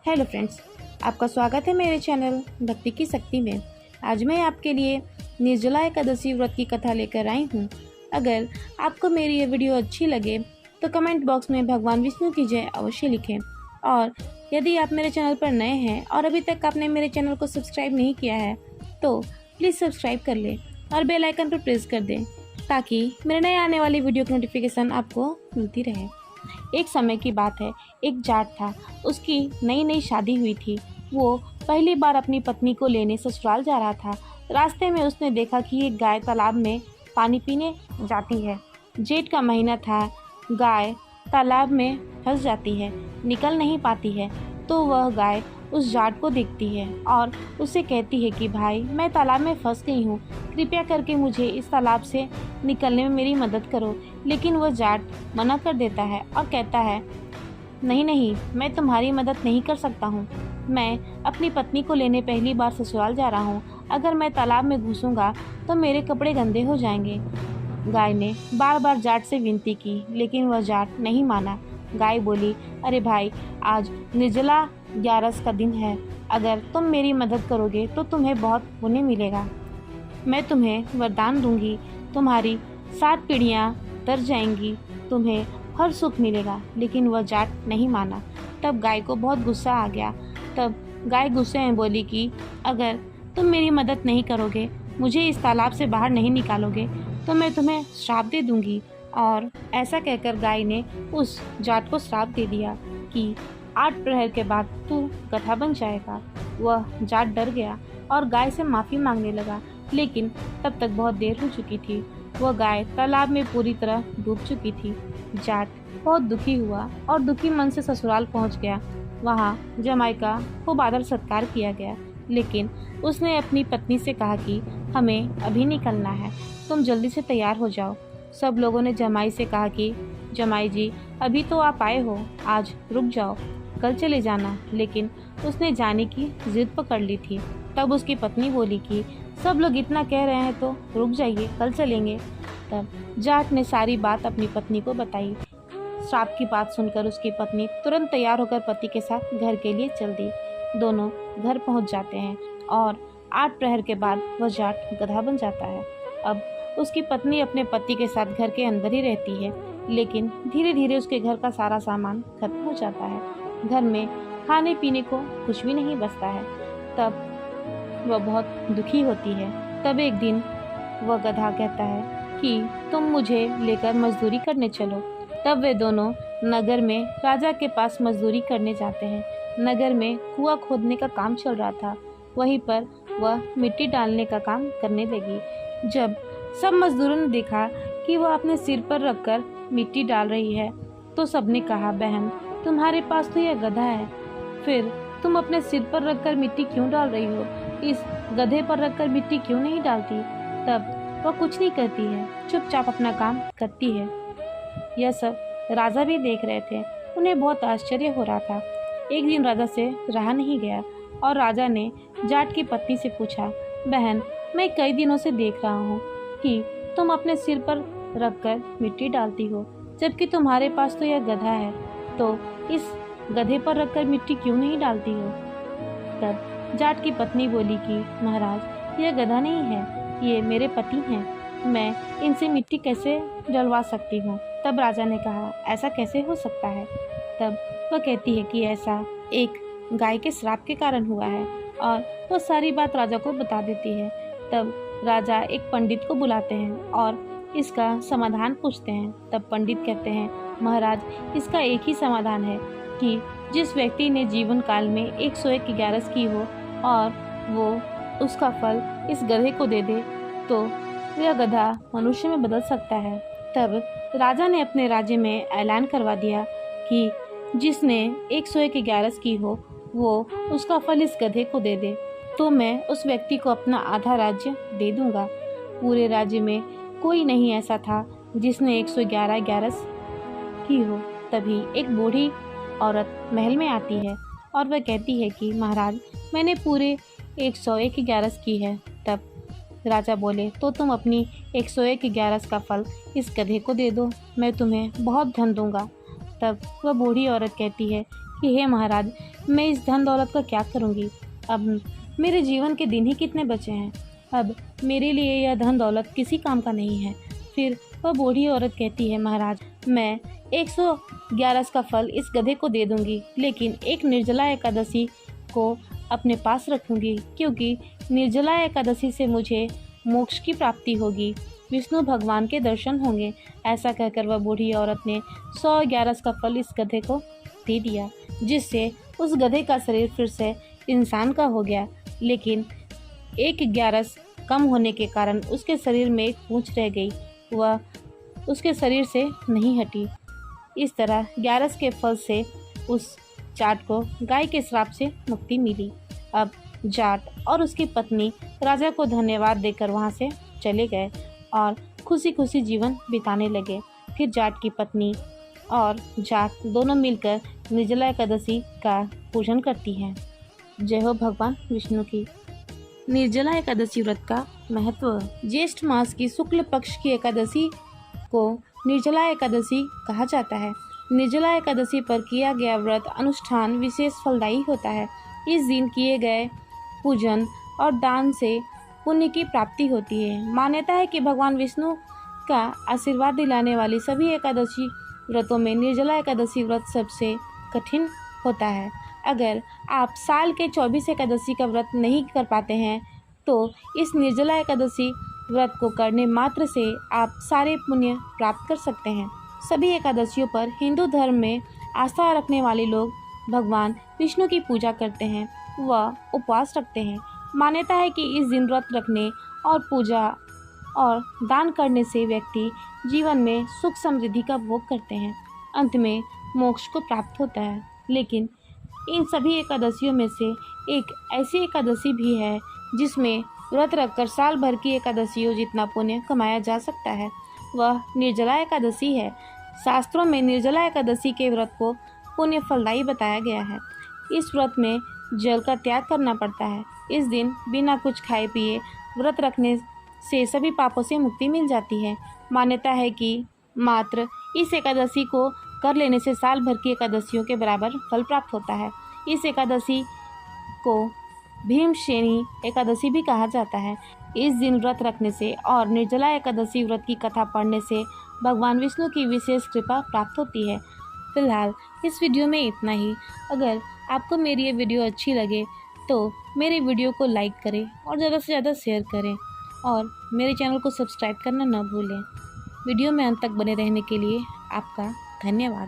Hello friends, आपका स्वागत है मेरे चैनल भक्ति की शक्ति में। आज मैं आपके लिए निर्जला एकादशी व्रत की कथा लेकर आई हूँ। अगर आपको मेरी ये वीडियो अच्छी लगे तो कमेंट बॉक्स में भगवान विष्णु की जय अवश्य लिखें। और यदि आप मेरे चैनल पर नए हैं और अभी तक आपने मेरे चैनल को सब्सक्राइब नहीं किया है तो प्लीज़ सब्सक्राइब कर लें और बेल आइकन पर प्रेस कर दें ताकि मेरे नए आने वाली वीडियो की नोटिफिकेशन आपको मिलती रहे। एक समय की बात है, एक जाट था। उसकी नई नई शादी हुई थी। वो पहली बार अपनी पत्नी को लेने ससुराल जा रहा था। रास्ते में उसने देखा कि एक गाय तालाब में पानी पीने जाती है। जेठ का महीना था। गाय तालाब में फंस जाती है, निकल नहीं पाती है। तो वह गाय उस जाट को देखती है और उससे कहती है कि भाई, मैं तालाब में फंस गई हूँ, कृपया करके मुझे इस तालाब से निकलने में मेरी मदद करो। लेकिन वह जाट मना कर देता है और कहता है, नहीं नहीं, मैं तुम्हारी मदद नहीं कर सकता हूँ। मैं अपनी पत्नी को लेने पहली बार ससुराल जा रहा हूँ। अगर मैं तालाब में घुसूंगा तो मेरे कपड़े गंदे हो जाएंगे। गाय ने बार बार जाट से विनती की, लेकिन वह जाट नहीं माना। गाय बोली, अरे भाई, आज निर्जला 11 का दिन है। अगर तुम मेरी मदद करोगे तो तुम्हें बहुत पुण्य मिलेगा। मैं तुम्हें वरदान दूंगी, तुम्हारी 7 पीढ़ियाँ तर जाएंगी, तुम्हें हर सुख मिलेगा। लेकिन वह जाट नहीं माना। तब गाय को बहुत गुस्सा आ गया। तब गाय गुस्से में बोली कि अगर तुम मेरी मदद नहीं करोगे, मुझे इस तालाब से बाहर नहीं निकालोगे, तो मैं तुम्हें श्राप दे दूंगी। और ऐसा कहकर गाय ने उस जाट को श्राप दे दिया कि 8 प्रहर के बाद तू गधा बन जाएगा। वह जाट डर गया और गाय से माफ़ी मांगने लगा, लेकिन तब तक बहुत देर हो चुकी थी। वह गाय तालाब में पूरी तरह डूब चुकी थी। जाट बहुत दुखी हुआ और दुखी मन से ससुराल पहुंच गया। वहां जमाई का खूब आदर सत्कार किया गया, लेकिन उसने अपनी पत्नी से कहा कि हमें अभी निकलना है, तुम जल्दी से तैयार हो जाओ। सब लोगों ने जमाई से कहा कि जमाई जी, अभी तो आप आए हो, आज रुक जाओ, कल चले जाना। लेकिन उसने जाने की जिद पकड़ ली थी। तब उसकी पत्नी बोली कि सब लोग इतना कह रहे हैं तो रुक जाइए, कल चलेंगे। तब जाट ने सारी बात अपनी पत्नी को बताई। श्राप की बात सुनकर उसकी पत्नी तुरंत तैयार होकर पति के साथ घर के लिए चल दी। दोनों घर पहुंच जाते हैं और 8 प्रहर के बाद वह जाट गधा बन जाता है। अब उसकी पत्नी अपने पति के साथ घर के अंदर ही रहती है, लेकिन धीरे धीरे उसके घर का सारा सामान खत्म हो जाता है। घर में खाने पीने को कुछ भी नहीं बचता है। तब वह बहुत दुखी होती है। तब एक दिन वह गधा कहता है कि तुम मुझे लेकर मजदूरी करने चलो। तब वे दोनों नगर में राजा के पास मजदूरी करने जाते हैं। नगर में कुआं खोदने का काम चल रहा था। वहीं पर वह मिट्टी डालने का काम करने लगी। जब सब मजदूरों ने देखा कि वह अपने सिर पर रखकर मिट्टी डाल रही है तो सबने कहा, बहन, तुम्हारे पास तो यह गधा है, फिर तुम अपने सिर पर रखकर मिट्टी क्यों डाल रही हो? इस गधे पर रखकर मिट्टी क्यों नहीं डालती? तब वह कुछ नहीं करती है, चुपचाप अपना काम करती है। यह सब राजा भी देख रहे थे। उन्हें बहुत आश्चर्य हो रहा था। एक दिन राजा से रहा नहीं गया और राजा ने जाट की पत्नी से पूछा, बहन, मैं कई दिनों से देख रहा हूँ कि तुम अपने सिर पर रखकर मिट्टी डालती हो, जबकि तुम्हारे पास तो यह गधा है, तो इस गधे पर रखकर मिट्टी क्यों नहीं डालती हो? तब जाट की पत्नी बोली कि महाराज, यह गधा नहीं है, ये मेरे पति हैं, मैं इनसे मिट्टी कैसे डलवा सकती हूँ? तब राजा ने कहा, ऐसा कैसे हो सकता है? तब वह कहती है कि ऐसा एक गाय के श्राप के कारण हुआ है, और वह सारी बात राजा को बता देती है। तब राजा एक पंडित को बुलाते हैं और इसका समाधान पूछते हैं। तब पंडित कहते हैं, महाराज, इसका एक ही समाधान है कि जिस व्यक्ति ने जीवन काल में 101 ग्यारस की हो और वो उसका फल इस गधे को दे दे तो यह गधा मनुष्य में बदल सकता है। तब राजा ने अपने राज्य में ऐलान करवा दिया कि जिसने 101 ग्यारस की हो वो उसका फल इस गधे को दे दे तो मैं उस व्यक्ति को अपना आधा राज्य दे दूंगा। पूरे राज्य में कोई नहीं ऐसा था जिसने 111 ग्यारस की हो। तभी एक बूढ़ी औरत महल में आती है और वह कहती है कि महाराज, मैंने पूरे 101 ग्यारस की है। तब राजा बोले, तो तुम अपनी 101 ग्यारस का फल इस गधे को दे दो, मैं तुम्हें बहुत धन दूंगा। तब वह बूढ़ी औरत कहती है कि हे महाराज, मैं इस धन दौलत का क्या करूँगी। अब मेरे जीवन के दिन ही कितने बचे हैं। अब मेरे लिए यह धन दौलत किसी काम का नहीं है। फिर वह बूढ़ी औरत कहती है, महाराज, मैं 111 का फल इस गधे को दे दूंगी, लेकिन एक निर्जला एकादशी को अपने पास रखूंगी, क्योंकि निर्जला एकादशी से मुझे मोक्ष की प्राप्ति होगी, विष्णु भगवान के दर्शन होंगे। ऐसा कहकर वह बूढ़ी औरत ने 111 का फल इस गधे को दे दिया, जिससे उस गधे का शरीर फिर से इंसान का हो गया। लेकिन 111 कम होने के कारण उसके शरीर में एक पूंछ रह गई, वह उसके शरीर से नहीं हटी। इस तरह 11 के फल से उस जाट को गाय के श्राप से मुक्ति मिली। अब जाट और उसकी पत्नी राजा को धन्यवाद देकर वहां से चले गए और खुशी खुशी जीवन बिताने लगे। फिर जाट की पत्नी और जाट दोनों मिलकर निर्जला एकादशी का पूजन करती हैं। जय हो भगवान विष्णु की। निर्जला एकादशी व्रत का महत्व। ज्येष्ठ मास की शुक्ल पक्ष की एकादशी को निर्जला एकादशी कहा जाता है। निर्जला एकादशी पर किया गया व्रत अनुष्ठान विशेष फलदायी होता है। इस दिन किए गए पूजन और दान से पुण्य की प्राप्ति होती है। मान्यता है कि भगवान विष्णु का आशीर्वाद दिलाने वाली सभी एकादशी व्रतों में निर्जला एकादशी व्रत सबसे कठिन होता है। अगर आप साल के 24 एकादशी का व्रत नहीं कर पाते हैं तो इस निर्जला एकादशी व्रत को करने मात्र से आप सारे पुण्य प्राप्त कर सकते हैं। सभी एकादशियों पर हिंदू धर्म में आस्था रखने वाले लोग भगवान विष्णु की पूजा करते हैं व उपवास रखते हैं। मान्यता है कि इस दिन व्रत रखने और पूजा और दान करने से व्यक्ति जीवन में सुख समृद्धि का भोग करते हैं, अंत में मोक्ष को प्राप्त होता है। लेकिन इन सभी एकादशियों में से एक ऐसी एकादशी भी है जिसमें व्रत रखकर साल भर की एकादशियों जितना पुण्य कमाया जा सकता है, वह निर्जला एकादशी है। शास्त्रों में निर्जला एकादशी के व्रत को पुण्य फलदायी बताया गया है। इस व्रत में जल का त्याग करना पड़ता है। इस दिन बिना कुछ खाए पिए व्रत रखने से सभी पापों से मुक्ति मिल जाती है। मान्यता है कि मात्र इस एकादशी को कर लेने से साल भर की एकादशियों के बराबर फल प्राप्त होता है। इस एकादशी को भीमसेनी एकादशी भी कहा जाता है। इस दिन व्रत रखने से और निर्जला एकादशी व्रत की कथा पढ़ने से भगवान विष्णु की विशेष कृपा प्राप्त होती है। फिलहाल इस वीडियो में इतना ही। अगर आपको मेरी ये वीडियो अच्छी लगे तो मेरे वीडियो को लाइक करें और ज़्यादा से ज़्यादा शेयर करें और मेरे चैनल को सब्सक्राइब करना न भूलें। वीडियो में अंत तक बने रहने के लिए आपका धन्यवाद।